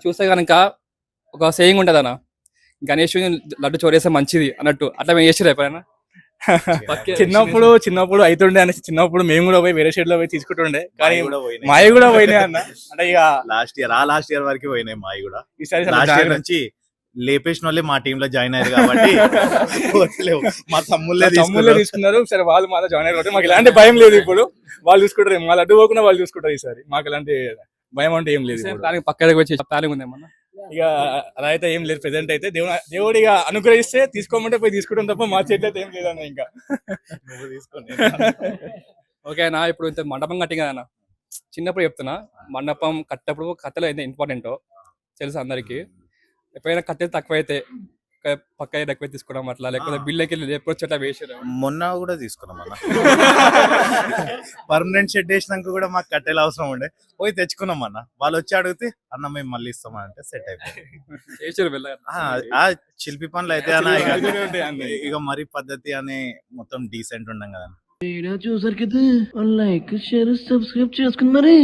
చూస్తే కనుక ఒక సేయింగ్ ఉంటుంది అన్న, గణేష్ లడ్డు చోరేస్తే మంచిది అన్నట్టు. అట్లా మేము చేసిర్రు ఎప్పుడైనా? చిన్నప్పుడు అయితుండే అనేసి చిన్నప్పుడు మేము కూడా పోయి వేరే షెడ్ లో పోయి తీసుకుంటుండే, కానీ మావి కూడా పోయినాయి అన్న. అంటే ఇక లాస్ట్ ఇయర్ వరకు పోయినాయి మావి కూడా. ఈసారి లాస్ట్ ఇయర్ నుంచి లేపేసిన వాళ్ళే మా టీమ్ లో జాయిన్ అయ్యారు కాబట్టి పోతలేవు. మా తమ్ముళ్ళే తీసుకున్నారు. సరే వాళ్ళు మాతో జాయిన్ అయ్యారు, మాకు ఎలాంటి భయం లేదు. ఇప్పుడు వాళ్ళు చూసుకుంటారు, మా లడ్డు పోకుండా వాళ్ళు చూసుకుంటారు. ఈసారి మాకు ఎలాంటి భయం అంటే ఏం లేదు. ప్లానింగ్ పక్కకి వచ్చి ప్లానింగ్ ఉంది ఏమన్నా? ఇక అలా అయితే ఏం లేదు. ప్రెసెంట్ అయితే దేవుడు ఇక అనుగ్రహిస్తే తీసుకోమంటే పోయి తీసుకుంటాం తప్ప మా చేతి అయితే ఏం లేదన్న. ఇంకా నువ్వు తీసుకోండి. ఓకేనా? ఇప్పుడు ఇంత మండపం కట్టింగ్ కదన్నా, చిన్నప్పుడు చెప్తున్నా, మండపం కట్టప్పుడు కట్టెలు అయితే ఇంపార్టెంటో తెలుసు అందరికి. ఎప్పుడైనా కట్టెలు తక్కువైతే పక్క ఎక్కువ తీసుకోవడం అట్లా, లేకపోతే బిల్లుకి ఎప్పుడు వచ్చేట వేసారు? మొన్న కూడా తీసుకున్నాం అన్న. పర్మనెంట్ షెడ్ వేసినాక కూడా మాకు కట్టెలు అవసరం ఉండే, పోయి తెచ్చుకున్నాం అన్న. వాళ్ళు వచ్చి అడిగితే అన్న మేము మళ్ళీ ఇస్తామంటే సెట్ అయిపోయింది. శిల్పి పనులు అయితే అన్న ఇక మరీ పద్ధతి అని మొత్తం డీసెంట్ ఉండం కదా. చూసారు కదా, లైక్ షేర్ సబ్స్క్రైబ్ చేసుకుని మరి.